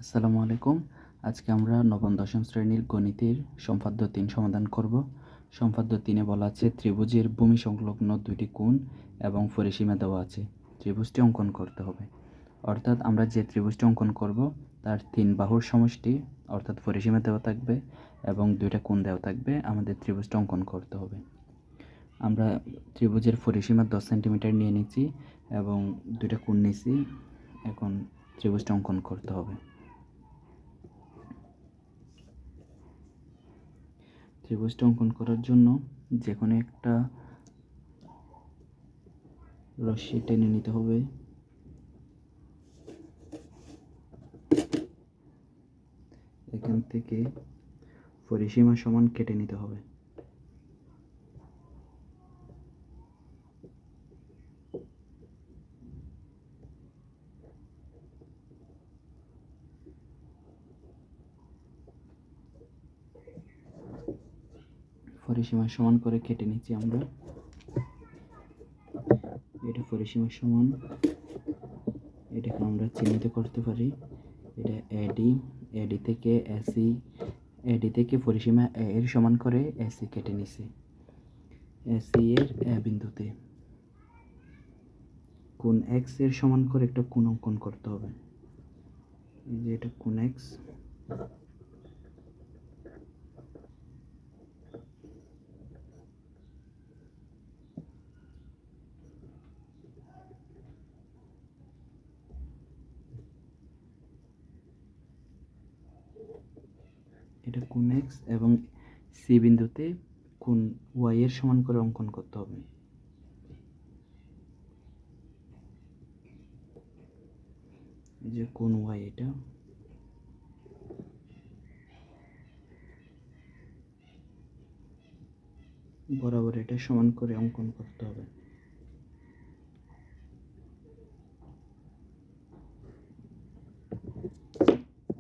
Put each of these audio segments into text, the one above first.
আসসালামু আলাইকুম। আজকে আমরা নবম দশম শ্রেণীর গণিতের সম্পাদ্য ৩ সমাধান করব। সম্পাদ্য ৩-এ বলা আছে ত্রিভুজের ভূমি সংলগ্ন দুইটি কোণ এবং পরিসীমা দেওয়া আছে। ত্রিভুজটি অঙ্কন করতে হবে। অর্থাৎ আমরা যে ত্রিভুজটি অঙ্কন করব তার 3 বাহুর সমষ্টি অর্থাৎ পরিসীমা দেওয়া থাকবে এবং দুইটা কোণ দেওয়া থাকবে। আমাদের ত্রিভুজটা অঙ্কন করতে হবে। আমরা ত্রিভুজের পরিসীমা 10 সেন্টিমিটার নিয়ে নিচ্ছি এবং দুইটা কোণ নিচ্ছি। এখন ত্রিভুজটা অঙ্কন করতে হবে। ত্রিভুজটা অঙ্কন করার জন্য যে কোনো একটা রশ্মি টেনে নিতে হবে। এখান থেকে পরিসীমা সমান কেটে নিতে হবে। পরিসীমা সমান করে কেটে নিচ্ছি আমরা। এটা পরিসীমা সমান, এটাকে আমরা চিহ্নিত করতে পারি। এটা এডি, এডি থেকে এসি, এডি থেকে পরিসীমা এর সমান করে এসি কেটে নিছি। এসি এর এ বিন্দুতে কোণ এক্স এর সমান করে একটা কোণ অঙ্কন করতে হবে। এই যে এটা কোণ এক্স, এটা কোণ এক্স এবং সি বিন্দুতে কোণ ওয়াই এর সমান করে অঙ্কন করতে হবে। এই যে কোণ ওয়াই, এটা বরাবর এটা সমান করে অঙ্কন করতে হবে।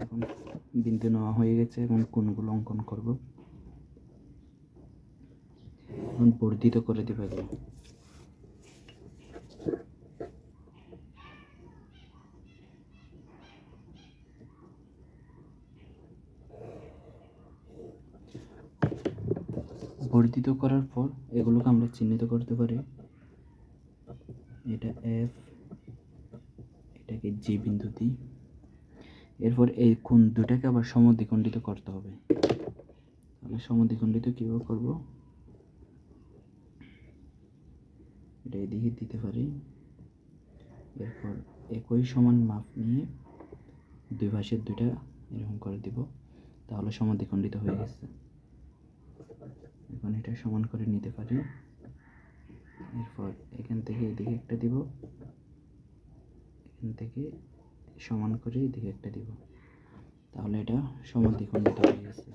এখন বিন্দু নেওয়া হয়ে গেছে এবং কোণগুলো অঙ্কন করব। এখন বর্ধিত করে দেব এগুলো। বর্ধিত করার পর এগুলোকে আমরা চিহ্নিত করতে পারি। এটা এফ, এটাকে জি বিন্দু দিই। এরপর এই কোণ দুটাকে আবার সমদ্বিখণ্ডিত করতে হবে। তাহলে সমদ্বিখণ্ডিত কীভাবে করব, এটা এদিকে দিতে পারি। এরপর একই সমান মাপ নিয়ে দুই পাশের দুইটা এরকম করে দিব, তাহলে সমদ্বিখণ্ডিত হয়ে গেছে। এখন এটা সমান করে নিতে পারি। এরপর এখান থেকে এদিকে একটা দিব, এখান থেকে সমান করে এদিকে একটা দিব, তাহলে এটা সমদ্বিখণ্ডিত হয়ে গেছে।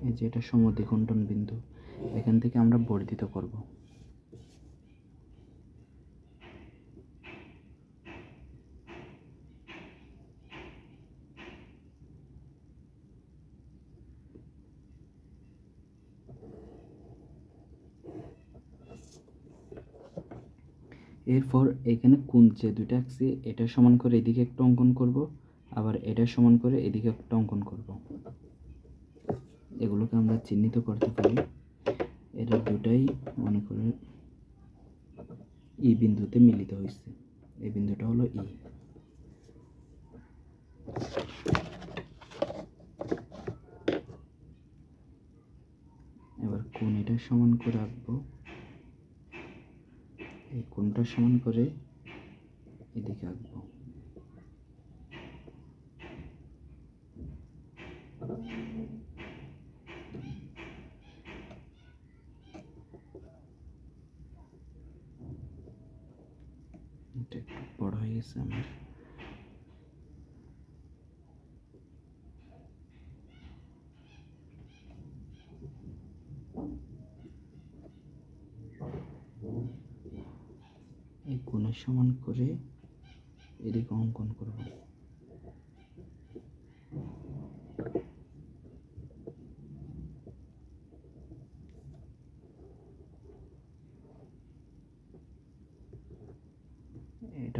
এই যে এটা সমদ্বিখণ্ডন বিন্দু, এখান থেকে আমরা বর্ধিত করব। এরপর এখানে কোণ যে দুইটা আঁকছি এটা সমান করে এদিকে একটা অঙ্কন করব, আবার এটা সমান করে এদিকে একটা অঙ্কন করব। এগুলোকে আমরা চিহ্নিত করতে পারি। এটা দুটাই মনে করে ই বিন্দুতে মিলিত হয়েছে। এই বিন্দুটা হলো ই। এবার কোণ এটা সমান করে আঁকবো, এই কোণটা সমান করে এদিকে আঁকবো। এটা একটু বড় হয়ে গেছে আমার। এই কোণের সমান করে এদিকে অঙ্কন করব।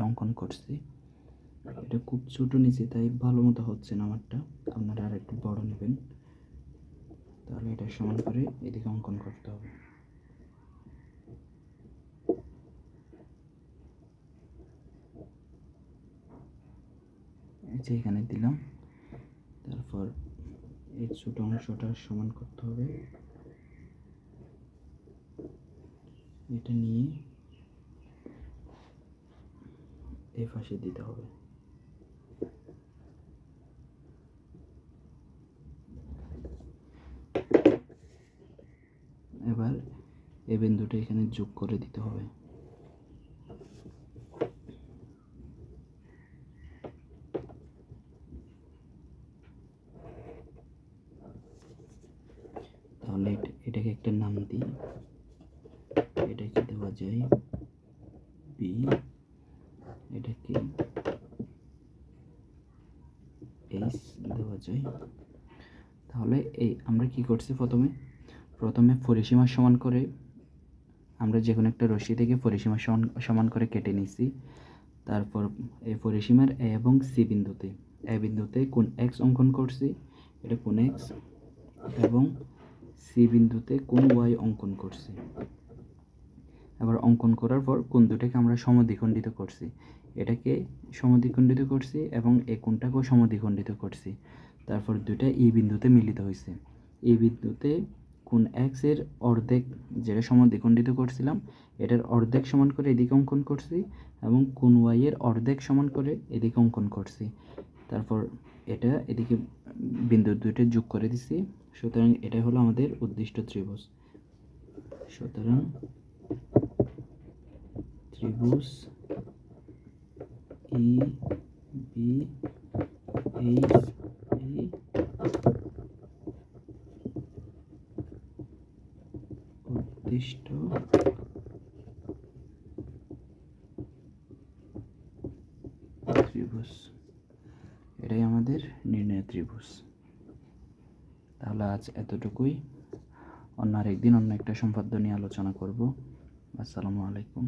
অঙ্কন করছি। এটা খুব ছোটো নিচে, তাই ভালো মতো হচ্ছে না আমারটা। আপনারা আর একটু বড় নেবেন, তাহলে এটা সমান করে এদিকে অঙ্কন করতে হবে। এই যে এখানে দিলাম, তারপর এই ছোটো অংশটা সমান করতে হবে। এটা নিয়ে এই পাশে দিতে হবে। এবার এই বিন্দুটা এখানে যোগ করে দিতে হবে। তাহলে এটাকে একটা নাম দিই, এটাকে দেওয়া যায় বি, এটাকে এইচ দেওয়া যায়। তাহলে এই আমরা কি করছি, প্রথমে পরিসীমা সমান করে আমরা যে কোনো একটা রশ্মি থেকে পরিসীমা সমান করে কেটে নিছি। তারপর এই পরিসীমার এ এবং সি বিন্দুতে কোণ এক্স অঙ্কন করছি, এটা কোণ এক্স, এবং সি বিন্দুতে কোণ ওয়াই অঙ্কন করছি। এবার অঙ্কন করার পর কোণ দুটাকে আমরা সমদ্বিখণ্ডিত করছি, এটাকে সমদ্বিখণ্ডিত করছি এবং এই কোণটাকেও সমদ্বিখণ্ডিত করছি। তারপর দুটা এই বিন্দুতে মিলিত হয়েছে। এই বিন্দুতে কোণ এক্স এর অর্ধেক, যেটা সমদ্বিখণ্ডিত করছিলাম, এটার অর্ধেক সমান করে এদিকে অঙ্কন করছি, এবং কোণ ওয়াই এর অর্ধেক সমান করে এদিকে অঙ্কন করছি। তারপর এটা এদিকে বিন্দু দুইটা যোগ করে দিছি। সুতরাং এটা হলো আমাদের উদ্দিষ্ট ত্রিভুজ। সুতরাং ত্রিভুজ ই বি এইচ ই উদ্দিষ্ট ত্রিভুজ, এটাই আমাদের নির্ণয় ত্রিভুজ। তাহলে আজ এতটুকুই। অন্য আরেকদিন অন্য একটা সম্পাদ্য নিয়ে আলোচনা করব। আসসালামু আলাইকুম।